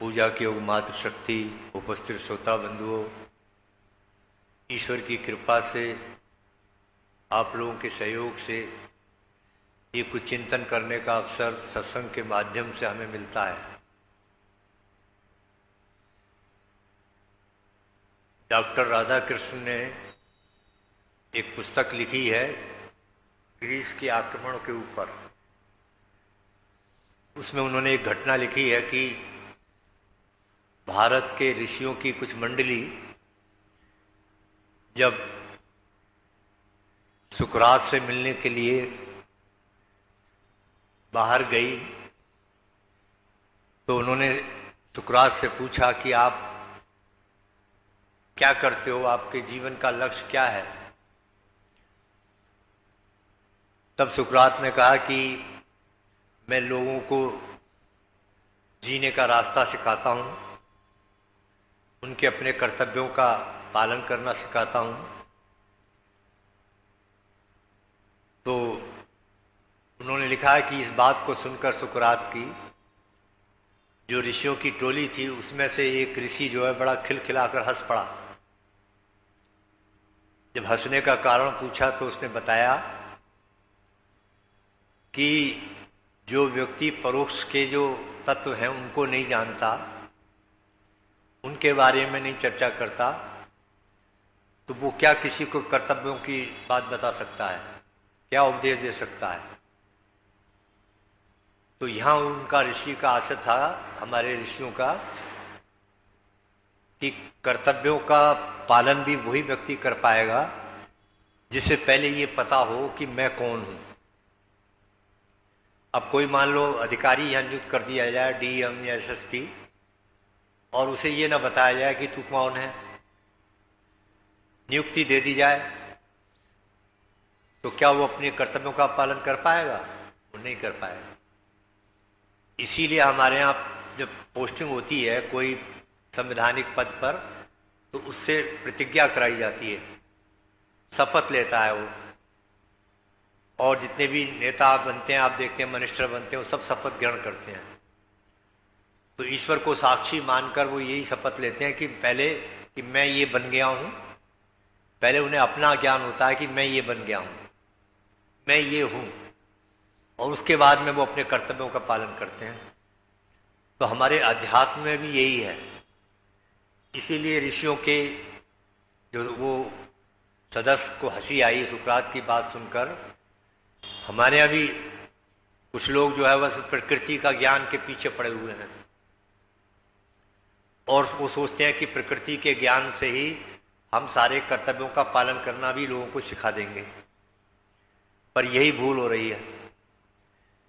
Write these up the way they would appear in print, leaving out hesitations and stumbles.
पूजा की मात्र शक्ति, उपस्थित श्रोता बंधुओं, ईश्वर की कृपा से, आप लोगों के सहयोग से ये कुछ चिंतन करने का अवसर सत्संग के माध्यम से हमें मिलता है। डॉक्टर राधाकृष्ण ने एक पुस्तक लिखी है ग्रीस के आक्रमण के ऊपर। उसमें उन्होंने एक घटना लिखी है कि भारत के ऋषियों की कुछ मंडली जब सुकरात से मिलने के लिए बाहर गई तो उन्होंने सुकरात से पूछा कि आप क्या करते हो, आपके जीवन का लक्ष्य क्या है। तब सुकरात ने कहा कि मैं लोगों को जीने का रास्ता सिखाता हूं, उनके अपने कर्तव्यों का पालन करना सिखाता हूं। तो उन्होंने लिखा है कि इस बात को सुनकर सुकरात की जो ऋषियों की टोली थी उसमें से एक ऋषि जो है बड़ा खिलखिलाकर हंस पड़ा। जब हंसने का कारण पूछा तो उसने बताया कि जो व्यक्ति परोक्ष के जो तत्व हैं उनको नहीं जानता, उनके बारे में नहीं चर्चा करता, तो वो क्या किसी को कर्तव्यों की बात बता सकता है, क्या उपदेश दे सकता है। तो यहां उनका ऋषि का आशय था, हमारे ऋषियों का, कि कर्तव्यों का पालन भी वही व्यक्ति कर पाएगा जिसे पहले ये पता हो कि मैं कौन हूं। अब कोई मान लो अधिकारी यहां नियुक्त कर दिया जाए, डीएम या एसएसपी, और उसे ये ना बताया जाए कि तू कौन है, नियुक्ति दे दी जाए, तो क्या वो अपने कर्तव्यों का पालन कर पाएगा? वो नहीं कर पाएगा। इसीलिए हमारे यहाँ जब पोस्टिंग होती है कोई संवैधानिक पद पर तो उससे प्रतिज्ञा कराई जाती है, शपथ लेता है वो। और जितने भी नेता बनते हैं, आप देखते हैं मिनिस्टर बनते हैं, वो सब शपथ ग्रहण करते हैं। तो ईश्वर को साक्षी मानकर वो यही शपथ लेते हैं कि पहले कि मैं ये बन गया हूं। पहले उन्हें अपना ज्ञान होता है कि मैं ये बन गया हूं, मैं ये हूं, और उसके बाद में वो अपने कर्तव्यों का पालन करते हैं। तो हमारे अध्यात्म में भी यही है। इसीलिए ऋषियों के जो वो सदस्य को हंसी आई सुकरात की बात सुनकर। हमारे यहाँ भी कुछ लोग जो है बस प्रकृति का ज्ञान के पीछे पड़े हुए हैं और वो सोचते हैं कि प्रकृति के ज्ञान से ही हम सारे कर्तव्यों का पालन करना भी लोगों को सिखा देंगे, पर यही भूल हो रही है।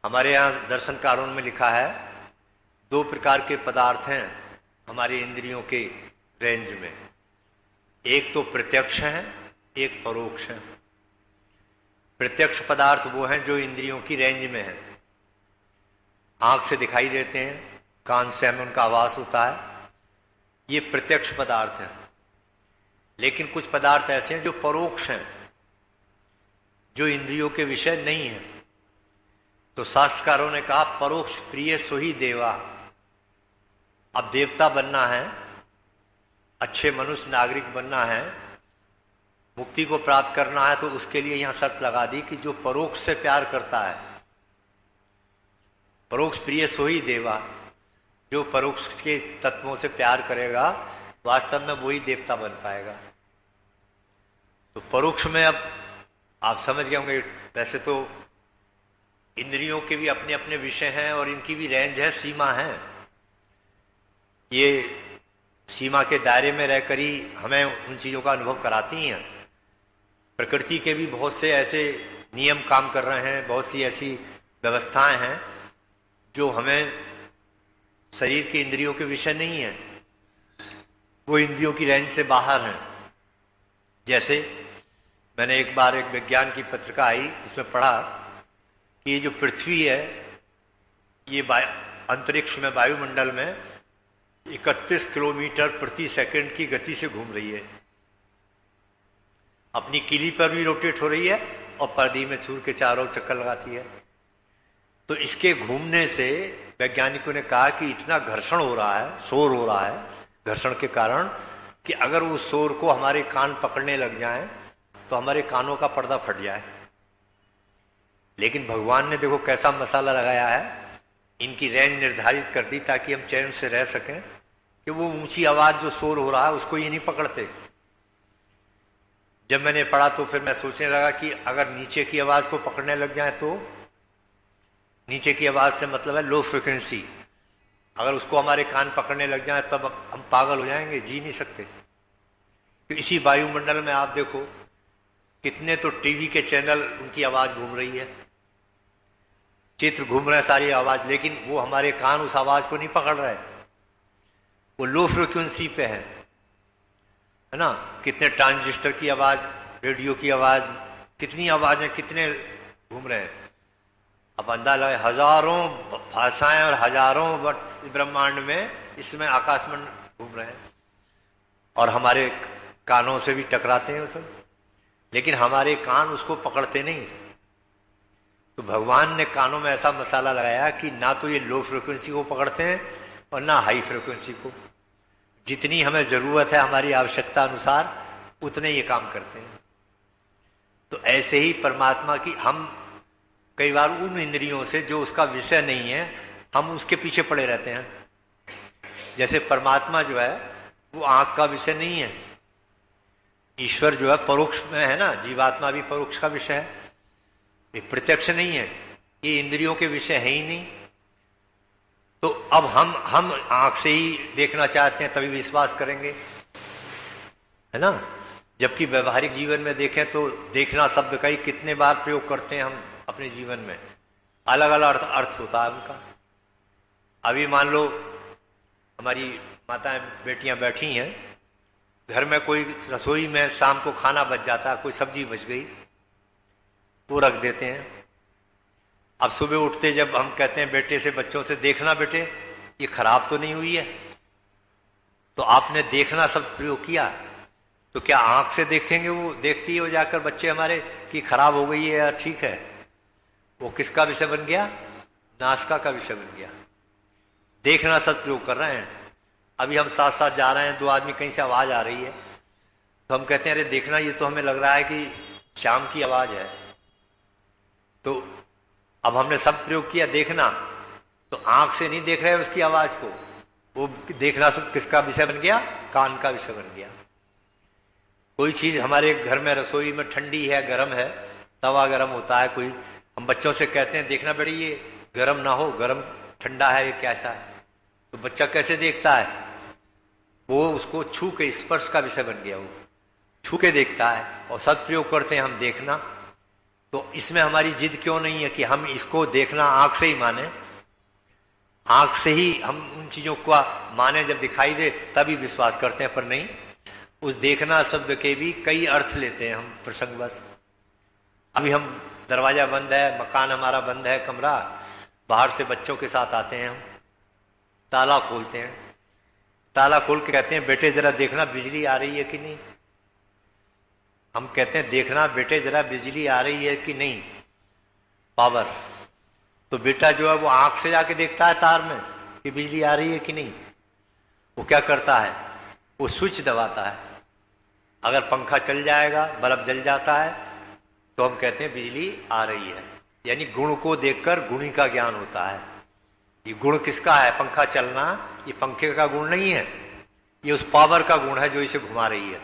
हमारे यहाँ दर्शनकारों में लिखा है 2 प्रकार के पदार्थ हैं हमारी इंद्रियों के रेंज में, एक तो प्रत्यक्ष है, एक परोक्ष है। प्रत्यक्ष पदार्थ वो हैं जो इंद्रियों की रेंज में है, आंख से दिखाई देते हैं, कान से हमें उनका आवाज होता है, ये प्रत्यक्ष पदार्थ हैं। लेकिन कुछ पदार्थ ऐसे हैं जो परोक्ष हैं, जो इंद्रियों के विषय नहीं है। तो शास्त्रकारों ने कहा परोक्ष प्रिय सोही देवा। अब देवता बनना है, अच्छे मनुष्य नागरिक बनना है, मुक्ति को प्राप्त करना है, तो उसके लिए यहां शर्त लगा दी कि जो परोक्ष से प्यार करता है, परोक्ष प्रिय सोही देवा, जो परोक्ष के तत्वों से प्यार करेगा वास्तव में वही देवता बन पाएगा। तो परोक्ष में अब आप समझ गए होंगे, वैसे तो इंद्रियों के भी अपने अपने विषय हैं और इनकी भी रेंज है, सीमा है। ये सीमा के दायरे में रहकर ही हमें उन चीजों का अनुभव कराती हैं। प्रकृति के भी बहुत से ऐसे नियम काम कर रहे हैं, बहुत सी ऐसी व्यवस्थाएं हैं जो हमें शरीर के इंद्रियों के विषय नहीं है, वो इंद्रियों की रेंज से बाहर हैं। जैसे मैंने एक बार एक विज्ञान की पत्रिका आई, इसमें पढ़ा कि ये जो पृथ्वी है ये अंतरिक्ष में, वायुमंडल में 31 किलोमीटर प्रति सेकंड की गति से घूम रही है, अपनी किली पर भी रोटेट हो रही है और पर्दी में सूर्य के चारों चक्कर लगाती है। तो इसके घूमने से वैज्ञानिकों ने कहा कि इतना घर्षण हो रहा है, शोर हो रहा है घर्षण के कारण, कि अगर उस शोर को हमारे कान पकड़ने लग जाएं तो हमारे कानों का पर्दा फट जाए। लेकिन भगवान ने देखो कैसा मसाला लगाया है, इनकी रेंज निर्धारित कर दी ताकि हम चैन से रह सकें, कि वो ऊंची आवाज जो शोर हो रहा है उसको ये नहीं पकड़ते। जब मैंने पढ़ा तो फिर मैं सोचने लगा कि अगर नीचे की आवाज को पकड़ने लग जाए तो, नीचे की आवाज से मतलब है लो फ्रिक्वेंसी, अगर उसको हमारे कान पकड़ने लग जाए तब हम पागल हो जाएंगे, जी नहीं सकते। तो इसी वायुमंडल में आप देखो कितने तो टीवी के चैनल उनकी आवाज घूम रही है, चित्र घूम रहे हैं सारी आवाज, लेकिन वो हमारे कान उस आवाज को नहीं पकड़ रहे, वो लो फ्रिक्वेंसी पे है ना। कितने ट्रांजिस्टर की आवाज, रेडियो की आवाज, कितनी आवाजें कितने घूम रहे हैं। अब अंदाजा लगाए हजारों भाषाएं और हजारों ब्रह्मांड में इसमें आकाश में घूम रहे हैं और हमारे कानों से भी टकराते हैं सब, लेकिन हमारे कान उसको पकड़ते नहीं। तो भगवान ने कानों में ऐसा मसाला लगाया कि ना तो ये लो फ्रिक्वेंसी को पकड़ते हैं और ना हाई फ्रिक्वेंसी को। जितनी हमें जरूरत है हमारी आवश्यकता अनुसार उतने ये काम करते हैं। तो ऐसे ही परमात्मा की हम कई बार उन इंद्रियों से जो उसका विषय नहीं है हम उसके पीछे पड़े रहते हैं। जैसे परमात्मा जो है वो आंख का विषय नहीं है, ईश्वर जो है परोक्ष में है ना, जीवात्मा भी परोक्ष का विषय है, ये प्रत्यक्ष नहीं है, ये इंद्रियों के विषय है ही नहीं। तो अब हम आंख से ही देखना चाहते हैं तभी विश्वास करेंगे, है ना। जबकि व्यवहारिक जीवन में देखें तो देखना शब्द का ही कितने बार प्रयोग करते हैं हम अपने जीवन में, अलग अलग अर्थ होता है उनका। अभी मान लो हमारी माताएं बेटियां बैठी हैं, घर में कोई रसोई में शाम को खाना बच जाता है, कोई सब्जी बच गई, वो रख देते हैं। अब सुबह उठते जब हम कहते हैं बेटे से, बच्चों से, देखना बेटे ये खराब तो नहीं हुई है, तो आपने देखना शब्द प्रयोग किया, तो क्या आंख से देखेंगे, वो देखती है वो जाकर बच्चे हमारे कि खराब हो गई है या ठीक है, वो किसका विषय बन गया, नासिका का विषय बन गया। देखना शब्द प्रयोग कर रहे हैं। अभी हम साथ साथ जा रहे हैं, दो आदमी कहीं से आवाज आ रही है तो हम कहते हैं अरे देखना, ये तो हमें लग रहा है कि श्याम की आवाज है। तो अब हमने शब्द प्रयोग किया देखना, तो आंख से नहीं देख रहे उसकी आवाज को, वो देखना शब्द किसका विषय बन गया, कान का विषय बन गया। कोई चीज हमारे घर में रसोई में ठंडी है, गर्म है, तवा गर्म होता है, कोई हम बच्चों से कहते हैं देखना बेटा ये गर्म ना हो, गर्म ठंडा है, ये कैसा है, तो बच्चा कैसे देखता है, वो उसको छू के, स्पर्श का विषय बन गया, वो छू के देखता है और सदप्रयोग करते हैं हम देखना। तो इसमें हमारी जिद क्यों नहीं है कि हम इसको देखना आंख से ही माने, आंख से ही हम उन चीजों को माने, जब दिखाई दे तभी विश्वास करते हैं, पर नहीं, उस देखना शब्द के भी कई अर्थ लेते हैं हम प्रसंगवश। अभी हम दरवाजा बंद है, मकान हमारा बंद है, कमरा, बाहर से बच्चों के साथ आते हैं हम, ताला खोलते हैं, ताला खोल के कहते हैं बेटे जरा देखना बिजली आ रही है कि नहीं। हम कहते हैं देखना बेटे जरा बिजली आ रही है कि नहीं, पावर। तो बेटा जो है वो आंख से जाके देखता है तार में कि बिजली आ रही है कि नहीं। वो क्या करता है, वो स्विच दबाता है, अगर पंखा चल जाएगा, बल्ब जल जाता है, तो हम कहते हैं बिजली आ रही है। यानी गुण को देखकर गुणी का ज्ञान होता है। ये गुण किसका है, पंखा चलना, ये पंखे का गुण नहीं है, ये उस पावर का गुण है जो इसे घुमा रही है।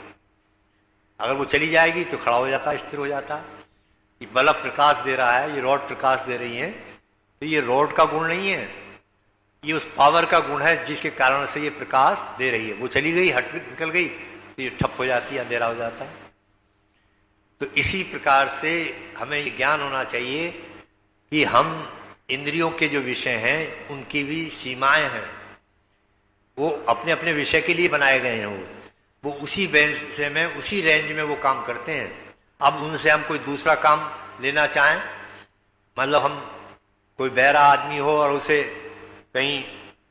अगर वो चली जाएगी तो खड़ा हो जाता है, स्थिर हो जाता है। ये बल्ब प्रकाश दे रहा है, ये रॉड प्रकाश दे रही है, तो ये रॉड का गुण नहीं है, ये उस पावर का गुण है जिसके कारण से ये प्रकाश दे रही है। वो चली गई, हट निकल गई तो ये ठप हो जाती है, अंधेरा हो जाता है। तो इसी प्रकार से हमें ये ज्ञान होना चाहिए कि हम इंद्रियों के जो विषय हैं उनकी भी सीमाएं हैं, वो अपने अपने विषय के लिए बनाए गए हैं, वो उसी विषय में, उसी रेंज में वो काम करते हैं। अब उनसे हम कोई दूसरा काम लेना चाहें, मतलब हम कोई बहरा आदमी हो और उसे कहीं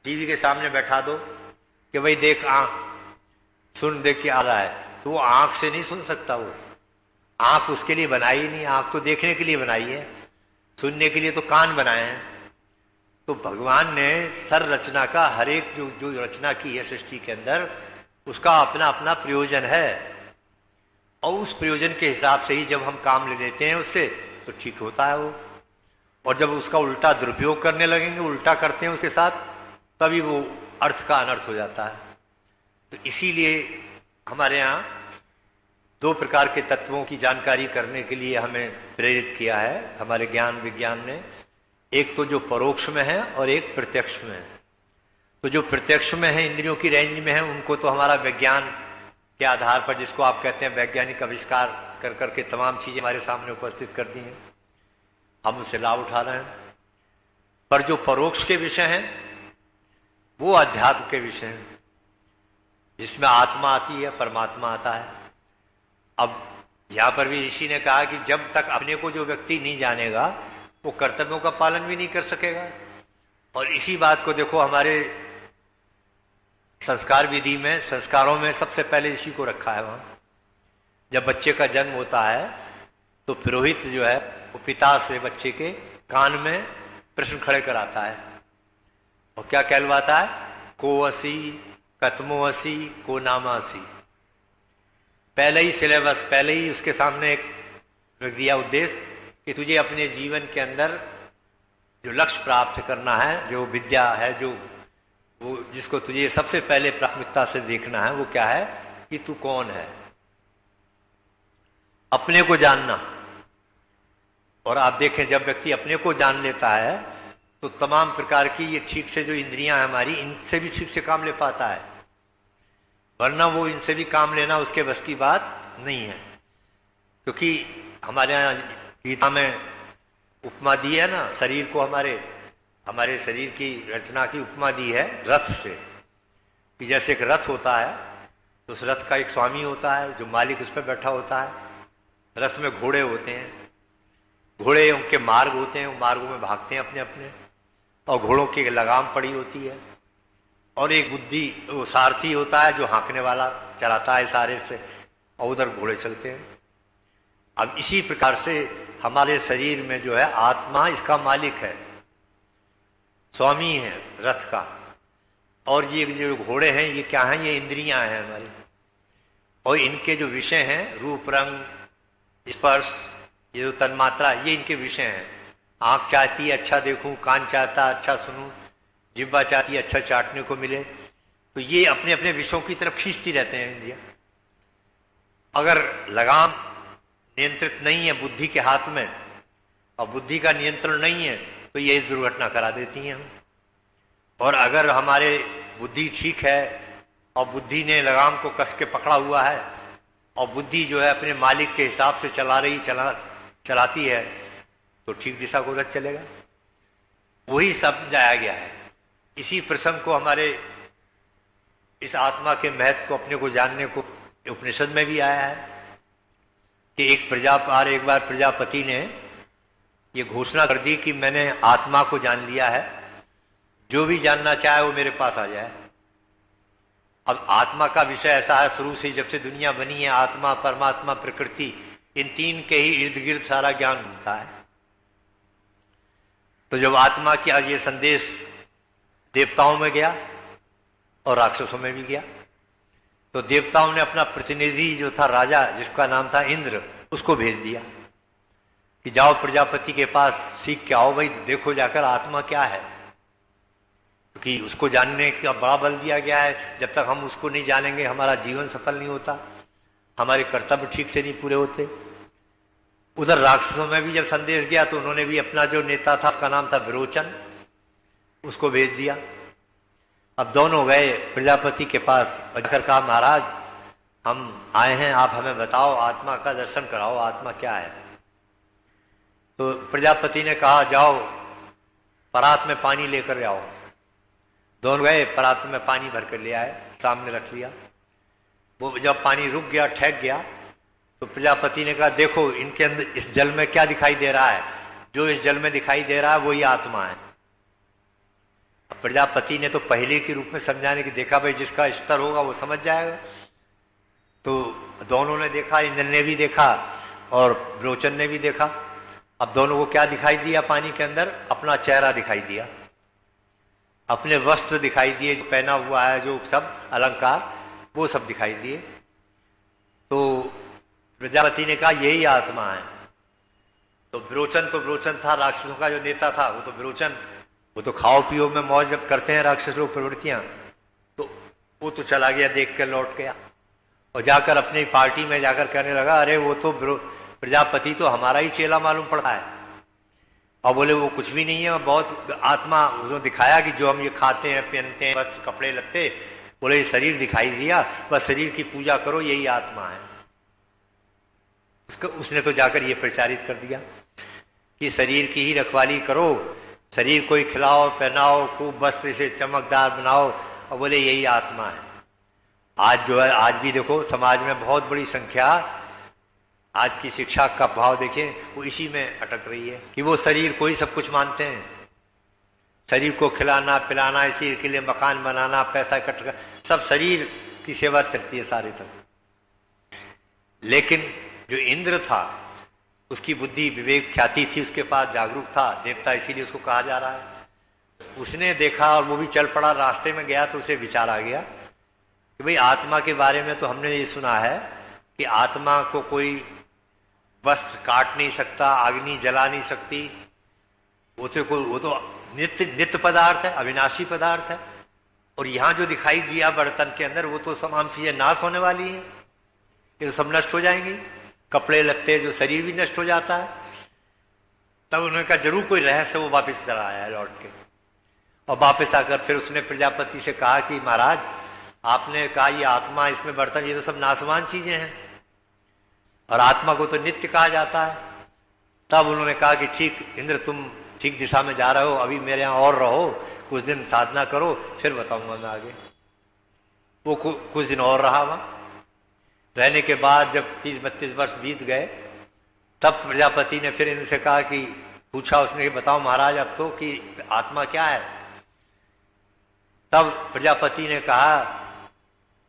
टीवी के सामने बैठा दो कि भाई देख, सुन, देख के आ रहा है, तो वो आंख से नहीं सुन सकता। वो आंख उसके लिए बनाई नहीं, आंख तो देखने के लिए बनाई है, सुनने के लिए तो कान बनाए हैं। तो भगवान ने सर रचना का हर एक जो जो रचना की है सृष्टि के अंदर, उसका अपना अपना प्रयोजन है, और उस प्रयोजन के हिसाब से ही जब हम काम ले लेते हैं उससे तो ठीक होता है वो। और जब उसका उल्टा दुरुपयोग करने लगेंगे, उल्टा करते हैं उसके साथ, तभी वो अर्थ का अनर्थ हो जाता है। तो इसीलिए हमारे यहाँ दो प्रकार के तत्वों की जानकारी करने के लिए हमें प्रेरित किया है हमारे ज्ञान विज्ञान ने। एक तो जो परोक्ष में है और एक प्रत्यक्ष में है। तो जो प्रत्यक्ष में है, इंद्रियों की रेंज में है, उनको तो हमारा विज्ञान के आधार पर, जिसको आप कहते हैं वैज्ञानिक आविष्कार कर करके तमाम चीजें हमारे सामने उपस्थित कर दी हैं, हम उससे लाभ उठा रहे हैं। पर जो परोक्ष के विषय हैं वो अध्यात्म के विषय हैं, जिसमें आत्मा आती है, परमात्मा आता है। अब यहां पर भी ऋषि ने कहा कि जब तक अपने को जो व्यक्ति नहीं जानेगा वो कर्तव्यों का पालन भी नहीं कर सकेगा। और इसी बात को देखो, हमारे संस्कार विधि में, संस्कारों में सबसे पहले इसी को रखा है। वहां जब बच्चे का जन्म होता है तो पुरोहित जो है वो पिता से बच्चे के कान में प्रश्न खड़े कराता है, और क्या कहलवाता है? को असी, कतमो असी, को नामा असी। पहले ही सिलेबस, पहले ही उसके सामने एक रख दिया उद्देश्य कि तुझे अपने जीवन के अंदर जो लक्ष्य प्राप्त करना है, जो विद्या है, जो वो जिसको तुझे सबसे पहले प्राथमिकता से देखना है, वो क्या है कि तू कौन है, अपने को जानना। और आप देखें, जब व्यक्ति अपने को जान लेता है तो तमाम प्रकार की ये ठीक से जो इंद्रियां हैं हमारी, इनसे भी ठीक से काम ले पाता है, वरना वो इनसे भी काम लेना उसके बस की बात नहीं है। क्योंकि हमारे यहाँ गीता में उपमा दी है ना, शरीर को, हमारे शरीर की रचना की उपमा दी है रथ से, कि जैसे एक रथ होता है तो उस रथ का एक स्वामी होता है जो मालिक उस पर बैठा होता है। रथ में घोड़े होते हैं, घोड़े उनके मार्ग होते हैं, वो मार्गों में भागते हैं अपने अपने, और घोड़ों की लगाम पड़ी होती है, और एक बुद्धि, वो सारथी होता है जो हाँकने वाला चलाता है इशारे से, और उधर घोड़े चलते हैं। अब इसी प्रकार से हमारे शरीर में जो है आत्मा इसका मालिक है, स्वामी है रथ का, और ये जो घोड़े हैं ये क्या हैं? ये इंद्रियां हैं हमारी, और इनके जो विषय हैं रूप, रंग, स्पर्श, ये जो तन्मात्रा, ये इनके विषय हैं। आंख चाहती है अच्छा देखूं, कान चाहता है अच्छा सुनूं, जिह्वा चाहती है अच्छा चाटने को मिले, तो ये अपने अपने विषयों की तरफ खींचती रहते हैं इंद्रियां। अगर लगाम नियंत्रित नहीं है बुद्धि के हाथ में, और बुद्धि का नियंत्रण नहीं है, तो ये दुर्घटना करा देती हैं हम। और अगर हमारे बुद्धि ठीक है और बुद्धि ने लगाम को कस के पकड़ा हुआ है, और बुद्धि जो है अपने मालिक के हिसाब से चलाती है, तो ठीक दिशा को रथ चलेगा। वही समझाया गया है। इसी प्रसंग को, हमारे इस आत्मा के महत्व को अपने को जानने को उपनिषद में भी आया है कि एक बार प्रजापति ने ये घोषणा कर दी कि मैंने आत्मा को जान लिया है, जो भी जानना चाहे वो मेरे पास आ जाए। अब आत्मा का विषय ऐसा है, शुरू से जब से दुनिया बनी है, आत्मा, परमात्मा, प्रकृति, इन तीन के ही इर्द गिर्द सारा ज्ञान घूमता है। तो जब आत्मा की ये संदेश देवताओं में गया और राक्षसों में भी गया, तो देवताओं ने अपना प्रतिनिधि जो था राजा, जिसका नाम था इंद्र, उसको भेज दिया कि जाओ प्रजापति के पास सीख के आओ, भाई देखो जाकर आत्मा क्या है। क्योंकि उसको जानने का बड़ा बल दिया गया है, जब तक हम उसको नहीं जानेंगे हमारा जीवन सफल नहीं होता, हमारे कर्तव्य ठीक से नहीं पूरे होते। उधर राक्षसों में भी जब संदेश गया तो उन्होंने भी अपना जो नेता था, उसका नाम था विरोचन, उसको भेज दिया। अब दोनों गए प्रजापति के पास, जाकर कहा महाराज हम आए हैं, आप हमें बताओ, आत्मा का दर्शन कराओ, आत्मा क्या है। तो प्रजापति ने कहा जाओ परात में पानी लेकर आओ। दोनों गए, परात में पानी भर कर ले आए, सामने रख लिया। वो जब पानी रुक गया, ठहक गया, तो प्रजापति ने कहा देखो इनके अंदर इस जल में क्या दिखाई दे रहा है, जो इस जल में दिखाई दे रहा है वही आत्मा है। अब प्रजापति ने तो पहले के रूप में समझाने की देखा, भाई जिसका स्तर होगा वो समझ जाएगा। तो दोनों ने देखा, इंद्र ने भी देखा और विरोचन ने भी देखा। अब दोनों को क्या दिखाई दिया? पानी के अंदर अपना चेहरा दिखाई दिया। अपने वस्त्र दिखाई दिए, जो पहना हुआ है, जो सब अलंकार, वो सब दिखाई दिए। तो प्रजापति ने कहा यही आत्मा है। तो विरोचन था, राक्षसों का जो नेता था वो तो विरोचन, वो तो खाओ पियो में मौज जब करते हैं राक्षस लोग प्रवृत्तियां, तो वो तो चला गया, देख कर लौट गया और जाकर अपनी पार्टी में जाकर कहने लगा अरे वो तो प्रजापति तो हमारा ही चेला मालूम पड़ता है। और बोले वो कुछ भी नहीं है, बहुत आत्मा उसने दिखाया कि जो हम ये खाते हैं, पहनते हैं, वस्त्र कपड़े लगते, बोले ये शरीर दिखाई दिया, बस शरीर की पूजा करो, यही आत्मा है। उसने तो जाकर ये प्रचारित कर दिया कि शरीर की ही रखवाली करो, शरीर को ही खिलाओ पहनाओ, खूब वस्त्र से चमकदार बनाओ, और बोले यही आत्मा है। आज जो है, आज भी देखो समाज में बहुत बड़ी संख्या, आज की शिक्षा का भाव देखें, वो इसी में अटक रही है कि वो शरीर को ही सब कुछ मानते हैं, शरीर को खिलाना पिलाना, इसी के लिए मकान बनाना, पैसा इकट्ठा, सब शरीर की सेवा चलती है सारे तक। लेकिन जो इंद्र था उसकी बुद्धि विवेक ख्याति थी, उसके पास जागरूक था, देवता इसीलिए उसको कहा जा रहा है। उसने देखा और वो भी चल पड़ा, रास्ते में गया तो उसे विचार आ गया कि भाई आत्मा के बारे में तो हमने ये सुना है कि आत्मा को कोई वस्त्र काट नहीं सकता, अग्नि जला नहीं सकती, वो तो नित्य पदार्थ है, अविनाशी पदार्थ है। और यहां जो दिखाई दिया बर्तन के अंदर, वो तो तमाम चीजें नाश होने वाली है, ये तो सब नष्ट हो जाएंगी, कपड़े लगते, जो शरीर भी नष्ट हो जाता है। तब उन्होंने कहा जरूर कोई रहस्य, वो वापस चला आया लौट के, और वापस आकर फिर उसने प्रजापति से कहा कि महाराज आपने कहा ये आत्मा, इसमें बर्तन, ये तो सब नाशवान चीजें हैं और आत्मा को तो नित्य कहा जाता है। तब उन्होंने कहा कि ठीक इंद्र, तुम ठीक दिशा में जा रहे हो, अभी मेरे यहां और रहो, कुछ दिन साधना करो, फिर बताऊंगा मैं आगे। वो कुछ दिन और रहा वहां। रहने के बाद जब 30-32 वर्ष बीत गए, तब प्रजापति ने फिर इनसे कहा कि पूछा उसने कि बताओ महाराज अब तो कि आत्मा क्या है। तब प्रजापति ने कहा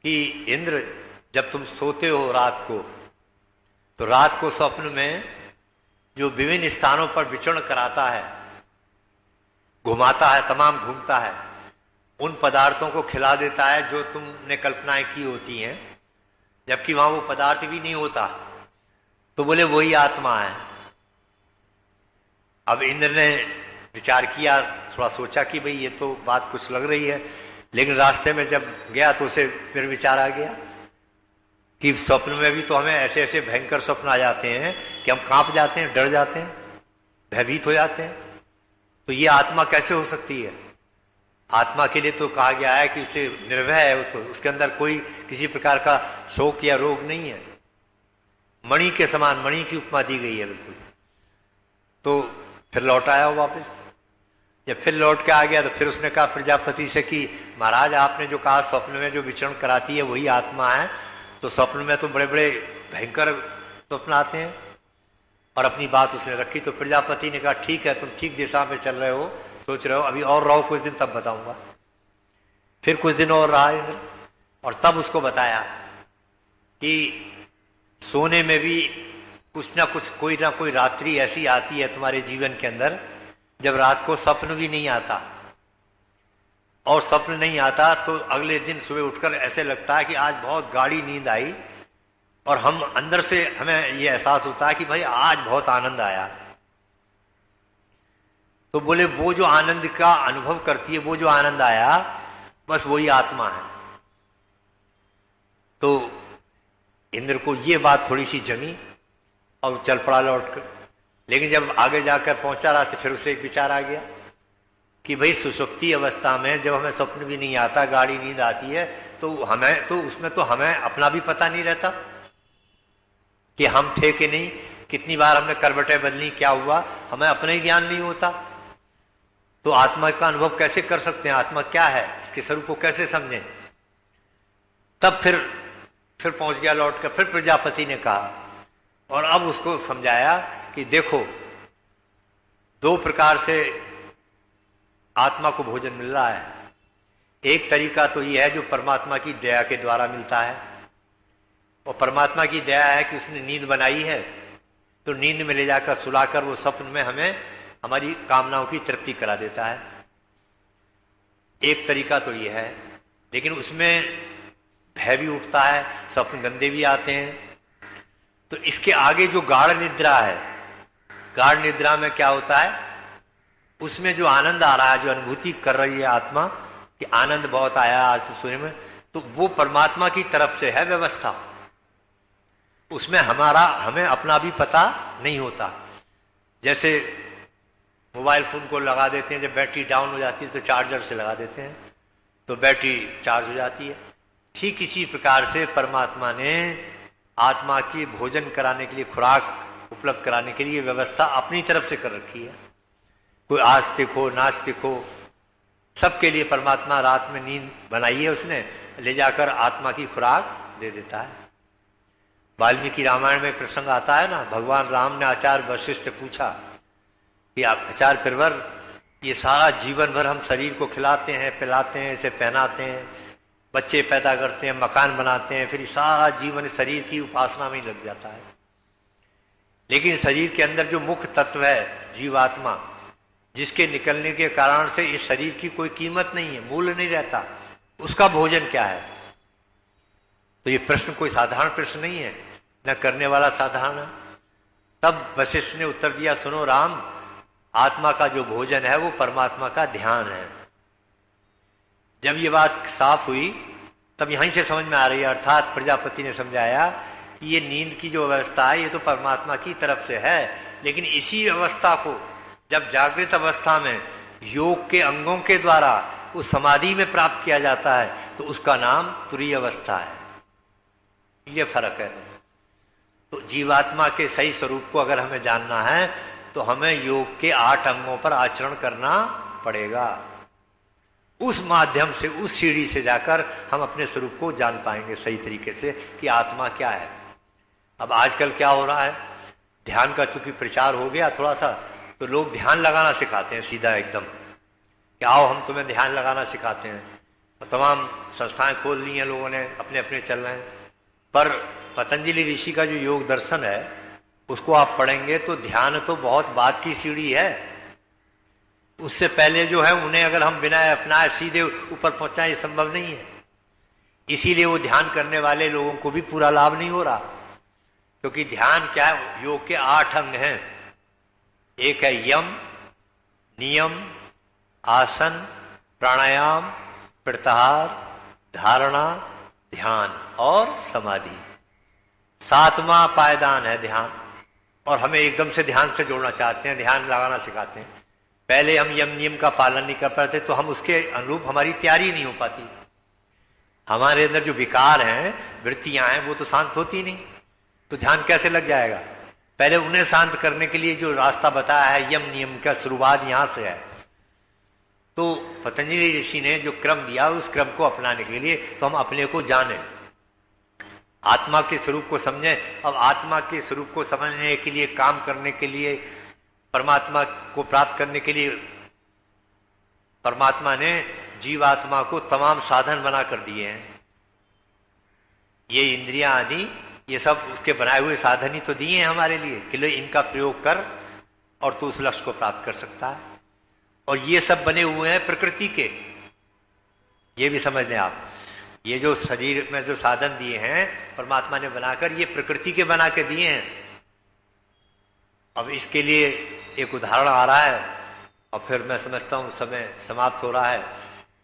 कि इंद्र, जब तुम सोते हो रात को, तो रात को स्वप्न में जो विभिन्न स्थानों पर विचरण कराता है, घुमाता है, तमाम घूमता है, उन पदार्थों को खिला देता है जो तुमने कल्पनाएं की होती हैं, जबकि वहां वो पदार्थ भी नहीं होता। तो बोले वही आत्मा है। अब इंद्र ने विचार किया, थोड़ा सोचा कि भाई ये तो बात कुछ लग रही है, लेकिन रास्ते में जब गया तो उसे फिर विचार आ गया कि स्वप्न में भी तो हमें ऐसे ऐसे भयंकर स्वप्न आ जाते हैं कि हम कांप जाते हैं, डर जाते हैं, भयभीत हो जाते हैं। तो ये आत्मा कैसे हो सकती है? आत्मा के लिए तो कहा गया है कि उसे निर्भय है, तो उसके अंदर कोई किसी प्रकार का शोक या रोग नहीं है, मणि के समान, मणि की उपमा दी गई है बिल्कुल। तो फिर लौट आया वो वापस। जब फिर लौट के आ गया तो फिर उसने कहा प्रजापति से कि महाराज आपने जो कहा स्वप्न में जो विचरण कराती है वही आत्मा है, तो स्वप्न में तो बड़े बड़े भयंकर स्वप्न आते हैं। और अपनी बात उसने रखी। तो प्रजापति ने कहा ठीक है, तुम ठीक दिशा में चल रहे हो, सोच रहे हो, अभी और रहो कुछ दिन तब बताऊंगा। फिर कुछ दिन और रहा इंद्र, और तब उसको बताया कि सोने में भी कुछ ना कुछ, कोई ना कोई रात्रि ऐसी आती है तुम्हारे जीवन के अंदर जब रात को स्वप्न भी नहीं आता, और स्वप्न नहीं आता तो अगले दिन सुबह उठकर ऐसे लगता है कि आज बहुत गाढ़ी नींद आई, और हम अंदर से हमें ये एहसास होता है कि भाई आज बहुत आनंद आया। तो बोले वो जो आनंद का अनुभव करती है, वो जो आनंद आया, बस वही आत्मा है। तो इंद्र को ये बात थोड़ी सी जमी और चल पड़ा लौट कर। लेकिन जब आगे जाकर पहुंचा रास्ते, फिर उसे एक विचार आ गया कि भाई सुषुप्ति अवस्था में जब हमें स्वप्न भी नहीं आता, गाढ़ी नींद आती है, तो हमें तो उसमें तो हमें अपना भी पता नहीं रहता कि हम थे कि नहीं, कितनी बार हमने करवटें बदली, क्या हुआ, हमें अपना ही ज्ञान नहीं होता। तो आत्मा का अनुभव कैसे कर सकते हैं? आत्मा क्या है, इसके स्वरूप को कैसे समझें? तब फिर पहुंच गया लौट कर। फिर प्रजापति ने कहा और अब उसको समझाया कि देखो, दो प्रकार से आत्मा को भोजन मिल रहा है। एक तरीका तो यह है जो परमात्मा की दया के द्वारा मिलता है, और परमात्मा की दया है कि उसने नींद बनाई है, तो नींद में ले जाकर सुलाकर वो स्वप्न में हमें हमारी कामनाओं की तृप्ति करा देता है। एक तरीका तो ये है, लेकिन उसमें भय भी उठता है, स्वप्न गंदे भी आते हैं। तो इसके आगे जो गाढ़ निद्रा है, गाढ़ निद्रा में क्या होता है, उसमें जो आनंद आ रहा है, जो अनुभूति कर रही है आत्मा कि आनंद बहुत आया आज तो सोने में, तो वो परमात्मा की तरफ से है व्यवस्था। उसमें हमें अपना भी पता नहीं होता। जैसे मोबाइल फोन को लगा देते हैं, जब बैटरी डाउन हो जाती है तो चार्जर से लगा देते हैं तो बैटरी चार्ज हो जाती है। ठीक इसी प्रकार से परमात्मा ने आत्मा की भोजन कराने के लिए, खुराक उपलब्ध कराने के लिए व्यवस्था अपनी तरफ से कर रखी है। कोई आस्तिक हो, नास्तिक हो, सबके लिए परमात्मा रात में नींद बनाई है उसने, ले जाकर आत्मा की खुराक दे देता है। वाल्मीकि रामायण में प्रसंग आता है ना, भगवान राम ने आचार्य वशिष्ठ से पूछा कि आचार्य पिरवर, ये सारा जीवन भर हम शरीर को खिलाते हैं, पिलाते हैं, इसे पहनाते हैं, बच्चे पैदा करते हैं, मकान बनाते हैं, फिर सारा जीवन शरीर की उपासना में ही लग जाता है। लेकिन शरीर के अंदर जो मुख्य तत्व है जीवात्मा, जिसके निकलने के कारण से इस शरीर की कोई कीमत नहीं है, मूल्य नहीं रहता, उसका भोजन क्या है? तो ये प्रश्न कोई साधारण प्रश्न नहीं है, न करने वाला साधारण है। तब वशिष्ठ ने उत्तर दिया, सुनो राम, आत्मा का जो भोजन है वो परमात्मा का ध्यान है। जब ये बात साफ हुई तब यहीं से समझ में आ रही है, अर्थात प्रजापति ने समझाया कि ये नींद की जो अवस्था है ये तो परमात्मा की तरफ से है, लेकिन इसी अवस्था को जब जागृत अवस्था में योग के अंगों के द्वारा उस समाधि में प्राप्त किया जाता है तो उसका नाम तुरीय अवस्था है। ये फर्क है। तो जीवात्मा के सही स्वरूप को अगर हमें जानना है तो हमें योग के 8 अंगों पर आचरण करना पड़ेगा। उस माध्यम से, उस सीढ़ी से जाकर हम अपने स्वरूप को जान पाएंगे सही तरीके से कि आत्मा क्या है। अब आजकल क्या हो रहा है, ध्यान का चूंकि प्रचार हो गया थोड़ा सा, तो लोग ध्यान लगाना सिखाते हैं सीधा एकदम कि आओ हम तुम्हें ध्यान लगाना सिखाते हैं। तो तमाम संस्थाएं खोल ली हैं लोगों ने, अपने अपने चल रहे हैं। पर पतंजलि ऋषि का जो योग दर्शन है उसको आप पढ़ेंगे तो ध्यान तो बहुत बाद की सीढ़ी है। उससे पहले जो है उन्हें अगर हम बिना अपनाए सीधे ऊपर पहुंचाए, ये संभव नहीं है। इसीलिए वो ध्यान करने वाले लोगों को भी पूरा लाभ नहीं हो रहा, क्योंकि ध्यान क्या है, योग के 8 अंग हैं। एक है यम, नियम, आसन, प्राणायाम, प्रत्याहार, धारणा, ध्यान और समाधि। 7वां पायदान है ध्यान। और हमें एकदम से ध्यान से जोड़ना चाहते हैं, ध्यान लगाना सिखाते हैं। पहले हम यम नियम का पालन नहीं कर पाते तो हम उसके अनुरूप हमारी तैयारी नहीं हो पाती। हमारे अंदर जो विकार हैं, वृत्तियां हैं, वो तो शांत होती नहीं, तो ध्यान कैसे लग जाएगा? पहले उन्हें शांत करने के लिए जो रास्ता बताया है, यम नियम का शुरुआत यहां से है। तो पतंजलि ऋषि ने जो क्रम दिया, उस क्रम को अपनाने के लिए तो हम अपने को जाने, आत्मा के स्वरूप को समझें। अब आत्मा के स्वरूप को समझने के लिए, काम करने के लिए, परमात्मा को प्राप्त करने के लिए परमात्मा ने जीवात्मा को तमाम साधन बना कर दिए हैं। ये इंद्रियां आदि, ये सब उसके बनाए हुए साधन ही तो दिए हैं हमारे लिए कि लो इनका प्रयोग कर और तू उस लक्ष्य को प्राप्त कर सकता है। और ये सब बने हुए हैं प्रकृति के। ये भी समझ लें आप, ये जो शरीर में जो साधन दिए हैं परमात्मा ने बनाकर, ये प्रकृति के बना के दिए हैं। अब इसके लिए एक उदाहरण आ रहा है और फिर मैं समझता हूं समय समाप्त हो रहा है,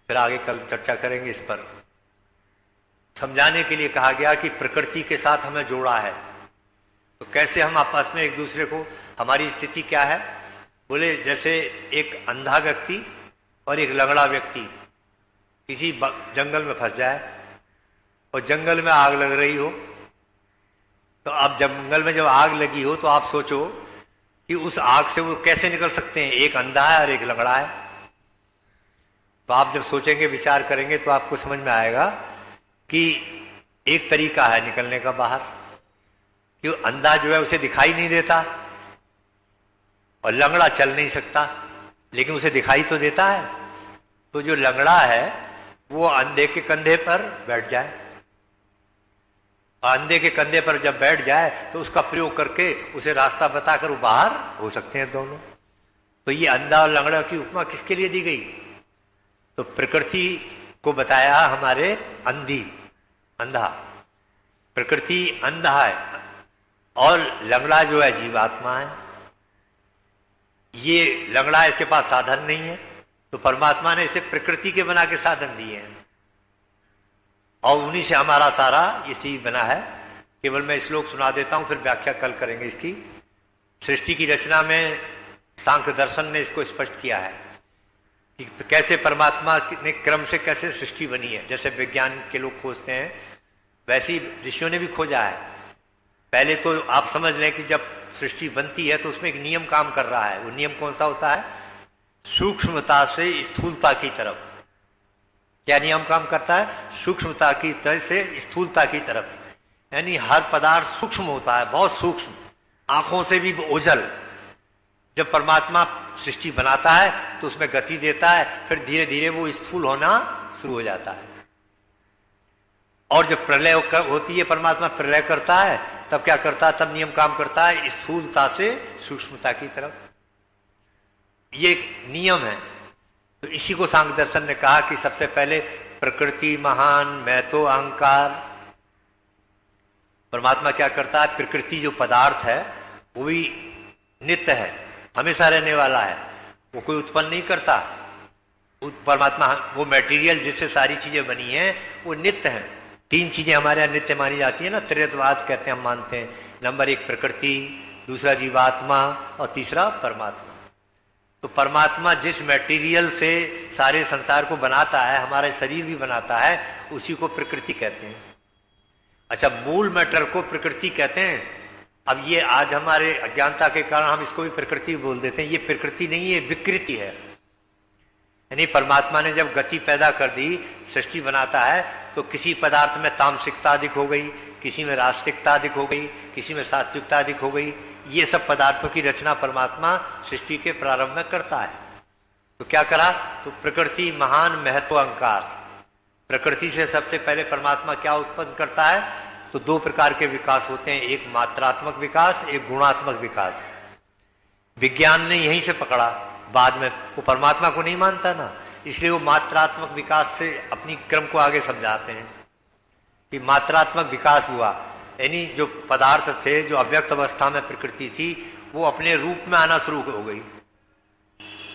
फिर आगे कल चर्चा करेंगे इस पर। समझाने के लिए कहा गया कि प्रकृति के साथ हमें जोड़ा है, तो कैसे हम आपस में एक दूसरे को, हमारी स्थिति क्या है? बोले जैसे एक अंधा व्यक्ति और एक लंगड़ा व्यक्ति किसी जंगल में फंस जाए और जंगल में आग लग रही हो, तो अब जंगल में जब आग लगी हो तो आप सोचो कि उस आग से वो कैसे निकल सकते हैं। एक अंधा है और एक लंगड़ा है। तो आप जब सोचेंगे, विचार करेंगे तो आपको समझ में आएगा कि एक तरीका है निकलने का बाहर, कि अंधा जो है उसे दिखाई नहीं देता और लंगड़ा चल नहीं सकता, लेकिन उसे दिखाई तो देता है। तो जो लंगड़ा है वो अंधे के कंधे पर बैठ जाए, और अंधे के कंधे पर जब बैठ जाए तो उसका प्रयोग करके उसे रास्ता बताकर वो बाहर हो सकते हैं दोनों। तो ये अंधा और लंगड़ा की उपमा किसके लिए दी गई? तो प्रकृति को बताया हमारे अंधा, प्रकृति अंधा है, और लंगड़ा जो है जीवात्मा है। ये लंगड़ा, इसके पास साधन नहीं है, तो परमात्मा ने इसे प्रकृति के बना के साधन दिए हैं, और उन्हीं से हमारा सारा ये चीज बना है। केवल मैं श्लोक सुना देता हूं, फिर व्याख्या कल करेंगे इसकी। सृष्टि की रचना में सांख्य दर्शन ने इसको स्पष्ट किया है कि कैसे परमात्मा ने क्रम से कैसे सृष्टि बनी है। जैसे विज्ञान के लोग खोजते हैं, वैसे ही ऋषियों ने भी खोजा है। पहले तो आप समझ लें कि जब सृष्टि बनती है तो उसमें एक नियम काम कर रहा है। वो नियम कौन सा होता है? सूक्ष्मता से स्थूलता की तरफ। क्या नियम काम करता है? सूक्ष्मता की तरफ से स्थूलता की तरफ, यानी हर पदार्थ सूक्ष्म होता है, बहुत सूक्ष्म, आंखों से भी ओझल। जब परमात्मा सृष्टि बनाता है तो उसमें गति देता है, फिर धीरे धीरे वो स्थूल होना शुरू हो जाता है। और जब प्रलय होती है, परमात्मा प्रलय करता है, तब क्या करता है? तब नियम काम करता है स्थूलता से सूक्ष्मता की तरफ। ये एक नियम है। तो इसी को सांख्य दर्शन ने कहा कि सबसे पहले प्रकृति महान महतो अहंकार। परमात्मा क्या करता है? प्रकृति जो पदार्थ है वो भी नित्य है, हमेशा रहने वाला है, वो कोई उत्पन्न नहीं करता। परमात्मा वो मटेरियल जिससे सारी चीजें बनी हैं वो नित्य है। तीन चीजें हमारे यहाँ नित्य मानी जाती है ना, त्रैधवाद कहते हैं, हम मानते हैं। नंबर एक प्रकृति, दूसरा जीवात्मा, और तीसरा परमात्मा। तो परमात्मा जिस मटेरियल से सारे संसार को बनाता है, हमारा शरीर भी बनाता है, उसी को प्रकृति कहते हैं। अच्छा, मूल मैटर को प्रकृति कहते हैं। अब ये आज हमारे अज्ञानता के कारण हम इसको भी प्रकृति बोल देते हैं। ये प्रकृति नहीं है, विकृति है। यानी परमात्मा ने जब गति पैदा कर दी, सृष्टि बनाता है, तो किसी पदार्थ में तामसिकता अधिक हो गई, किसी में रास्तिकता अधिक हो गई, किसी में सात्विकता अधिक हो गई। ये सब पदार्थों की रचना परमात्मा सृष्टि के प्रारंभ में करता है। तो क्या करा? तो प्रकृति महान महत्व अहंकार। प्रकृति से सबसे पहले परमात्मा क्या उत्पन्न करता है? तो दो प्रकार के विकास होते हैं, एक मात्रात्मक विकास, एक गुणात्मक विकास। विज्ञान ने यहीं से पकड़ा, बाद में वो परमात्मा को नहीं मानता ना, इसलिए वो मात्रात्मक विकास से अपनी क्रम को आगे समझाते हैं कि मात्रात्मक विकास हुआ, यानी जो पदार्थ थे, जो अव्यक्त अवस्था में प्रकृति थी, वो अपने रूप में आना शुरू हो गई,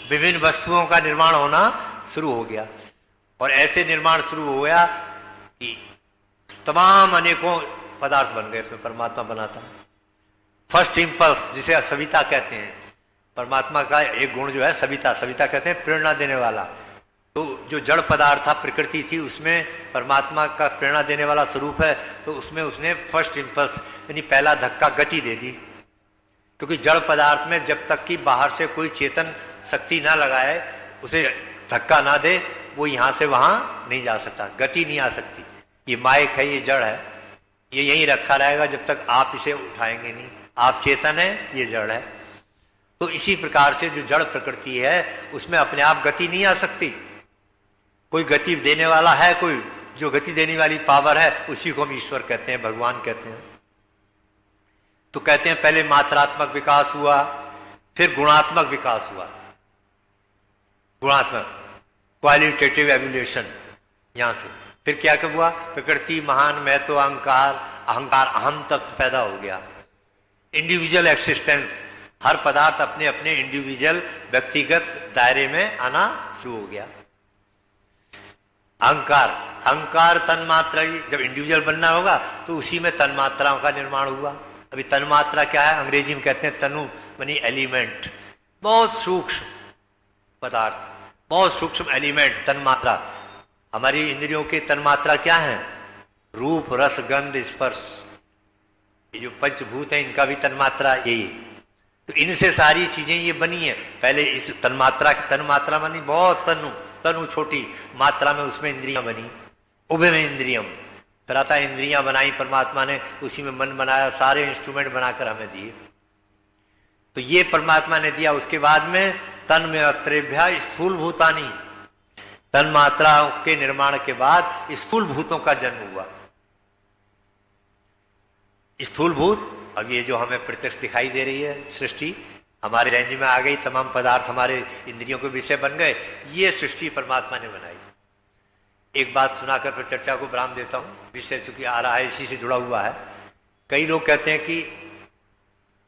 विभिन्न वस्तुओं का निर्माण होना शुरू हो गया। और ऐसे निर्माण शुरू हो गया कि तमाम अनेकों पदार्थ बन गए, इसमें परमात्मा बनाता है। फर्स्ट इंपल्स जिसे सविता कहते हैं, परमात्मा का एक गुण जो है सविता, सविता कहते हैं प्रेरणा देने वाला। तो जो जड़ पदार्थ था, प्रकृति थी, उसमें परमात्मा का प्रेरणा देने वाला स्वरूप है, तो उसमें उसने फर्स्ट इंपल्स यानी पहला धक्का गति दे दी। क्योंकि जड़ पदार्थ में जब तक कि बाहर से कोई चेतन शक्ति ना लगाए, उसे धक्का ना दे, वो यहां से वहां नहीं जा सकता, गति नहीं आ सकती। ये माइक है, ये जड़ है, ये यहीं रखा रहेगा जब तक आप इसे उठाएंगे नहीं। आप चेतन है, ये जड़ है। तो इसी प्रकार से जो जड़ प्रकृति है उसमें अपने आप गति नहीं आ सकती। कोई गति देने वाला है, कोई जो गति देने वाली पावर है, उसी को हम ईश्वर कहते हैं, भगवान कहते हैं। तो कहते हैं पहले मात्रात्मक विकास हुआ, फिर गुणात्मक विकास हुआ। गुणात्मक क्वालिटेटिव एवोल्यूशन, यहां से फिर क्या कब हुआ? प्रकृति महान महत्व अहंकार, अहंकार अहम तत्व पैदा हो गया। इंडिविजुअल एक्सिस्टेंस, हर पदार्थ अपने अपने इंडिविजुअल व्यक्तिगत दायरे में आना शुरू हो गया। अहंकार, अहंकार तन्मात्रा, जब इंडिविजुअल बनना होगा तो उसी में तन्मात्राओं का निर्माण हुआ। अभी तन्मात्रा क्या है? अंग्रेजी में कहते हैं तनु, यानी एलिमेंट, बहुत सूक्ष्म पदार्थ, बहुत सूक्ष्म एलिमेंट, तन्मात्रा। हमारी इंद्रियों की तन्मात्रा क्या है? रूप, रस, गंध, स्पर्श। ये जो पंचभूत है, इनका भी तन्मात्रा यही। तो इनसे सारी चीजें ये बनी है। पहले इस तन्मात्रा बनी, बहुत तनु छोटी मात्रा में, उसमें इंद्रियां बनी, उभय में इंद्रियम। फिर आता इंद्रियां बनाई परमात्मा ने, उसी में मन बनाया, सारे इंस्ट्रूमेंट बनाकर हमें दिए। तो ये परमात्मा ने दिया। उसके बाद में तन में अत्रेभ्या स्थूल भूतानी, तन मात्राओं के निर्माण के बाद स्थूल भूतों का जन्म हुआ। स्थूल भूत, अब ये जो हमें प्रत्यक्ष दिखाई दे रही है सृष्टि, हमारे रेंज में आ गई, तमाम पदार्थ हमारे इंद्रियों के विषय बन गए, ये सृष्टि परमात्मा ने बनाई। एक बात सुनाकर फिर चर्चा को विराम देता हूं। विषय चूंकि आ रहा है, इसी से जुड़ा हुआ है। कई लोग कहते हैं कि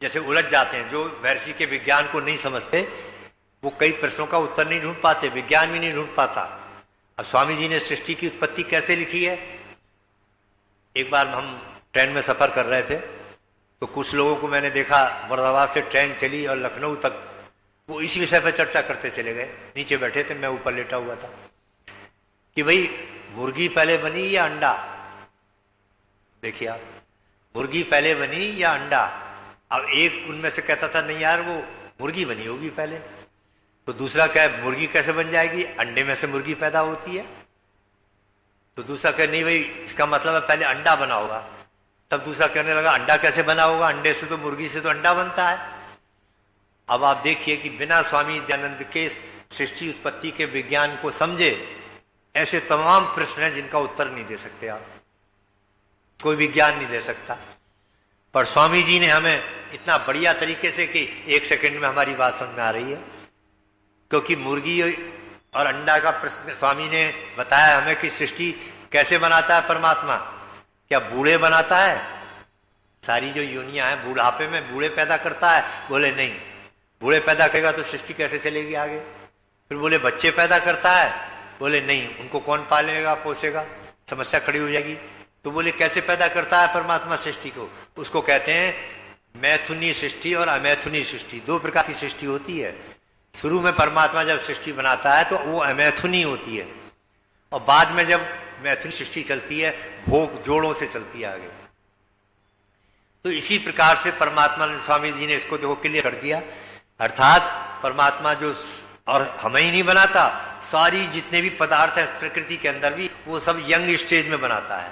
जैसे उलझ जाते हैं, जो महर्षि के विज्ञान को नहीं समझते वो कई प्रश्नों का उत्तर नहीं ढूंढ पाते, विज्ञान भी नहीं ढूंढ पाता। अब स्वामी जी ने सृष्टि की उत्पत्ति कैसे लिखी है? एक बार हम ट्रेन में सफर कर रहे थे तो कुछ लोगों को मैंने देखा, मुरादाबाद से ट्रेन चली और लखनऊ तक वो इसी विषय पर चर्चा करते चले गए। नीचे बैठे थे, मैं ऊपर लेटा हुआ था, कि भाई मुर्गी पहले बनी या अंडा। देखिए आप, मुर्गी पहले बनी या अंडा। अब एक उनमें से कहता था नहीं यार वो मुर्गी बनी होगी पहले, तो दूसरा क्या है, मुर्गी कैसे बन जाएगी, अंडे में से मुर्गी पैदा होती है। तो दूसरा कहे नहीं भाई इसका मतलब है पहले अंडा बना होगा। तब दूसरा कहने लगा अंडा कैसे बना होगा, अंडे से तो, मुर्गी से तो अंडा बनता है। अब आप देखिए कि बिना स्वामी दयानंद के सृष्टि उत्पत्ति के विज्ञान को समझे ऐसे तमाम प्रश्न हैं जिनका उत्तर नहीं दे सकते आप, कोई विज्ञान नहीं दे सकता। पर स्वामी जी ने हमें इतना बढ़िया तरीके से कि 1 सेकंड में हमारी बात समझ में आ रही है, क्योंकि मुर्गी और अंडा का प्रश्न स्वामी ने बताया हमें कि सृष्टि कैसे बनाता है परमात्मा। क्या बूढ़े बनाता है? सारी जो योनियां हैं बुढ़ापे में बूढ़े पैदा करता है? बोले नहीं। बूढ़े पैदा करेगा तो सृष्टि कैसे चलेगी आगे? फिर बोले बच्चे पैदा करता है? बोले नहीं, उनको कौन पालेगा पोसेगा, समस्या खड़ी हो जाएगी। तो बोले कैसे पैदा करता है परमात्मा सृष्टि को? उसको कहते हैं मैथुनी सृष्टि और अमैथुनी सृष्टि, 2 प्रकार की सृष्टि होती है। शुरू में परमात्मा जब सृष्टि बनाता है तो वो अमैथुनी होती है, और बाद में जब मैथुनी सृष्टि चलती है भोग जोड़ों से चलती है आगे। तो इसी प्रकार से परमात्मा ने, स्वामी जी ने इसको देखो क्लियर कर दिया। अर्थात परमात्मा जो, और हमें ही नहीं बनाता, सारी जितने भी पदार्थ है प्रकृति के अंदर भी, वो सब यंग स्टेज में बनाता है।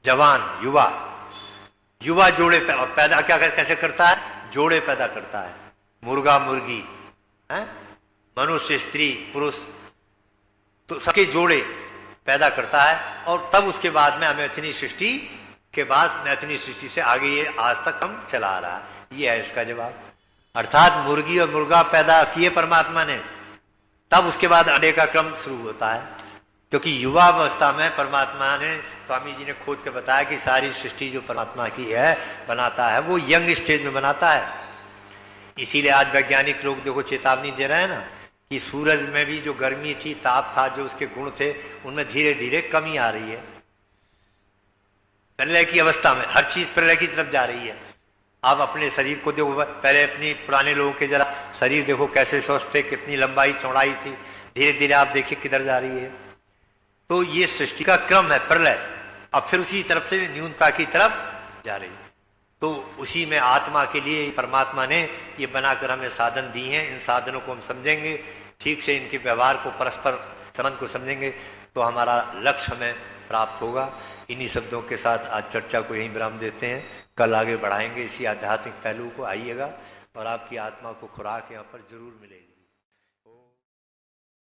जवान, युवा, युवा जोड़े पैदा क्या कैसे करता है? जोड़े पैदा करता है, मुर्गा मुर्गी, मनुष्य स्त्री पुरुष, तो सबके जोड़े पैदा करता है। और तब उसके बाद में मैथुनी सृष्टि के बाद मैथुनी सृष्टि से आगे ये आज तक हम चला रहा है। ये है इसका जवाब। अर्थात मुर्गी और मुर्गा पैदा किए परमात्मा ने, तब उसके बाद अंडे का क्रम शुरू होता है। क्योंकि युवा अवस्था में परमात्मा ने, स्वामी जी ने खोज के बताया कि सारी सृष्टि जो परमात्मा की है बनाता है वो यंग स्टेज में बनाता है। इसीलिए आज वैज्ञानिक लोग देखो चेतावनी दे रहे हैं ना कि सूरज में भी जो गर्मी थी, ताप था, जो उसके गुण थे, उनमें धीरे धीरे कमी आ रही है। प्रलय की अवस्था में हर चीज प्रलय की तरफ जा रही है। आप अपने शरीर को देखो, पहले अपनी पुराने लोगों के जरा शरीर देखो कैसे स्वस्थ थे, कितनी लंबाई चौड़ाई थी, धीरे धीरे आप देखिए किधर जा रही है। तो ये सृष्टि का क्रम है प्रलय, अब फिर उसी तरफ से न्यूनता की तरफ जा रही है। तो उसी में आत्मा के लिए परमात्मा ने ये बनाकर हमें साधन दी हैं। इन साधनों को हम समझेंगे ठीक से, इनके व्यवहार को, परस्पर संबंध को समझेंगे तो हमारा लक्ष्य हमें प्राप्त होगा। इन्हीं शब्दों के साथ आज चर्चा को यहीं विराम देते हैं। कल आगे बढ़ाएंगे इसी आध्यात्मिक पहलू को। आइएगा और आपकी आत्मा को खुराक यहाँ पर जरूर मिलेगी।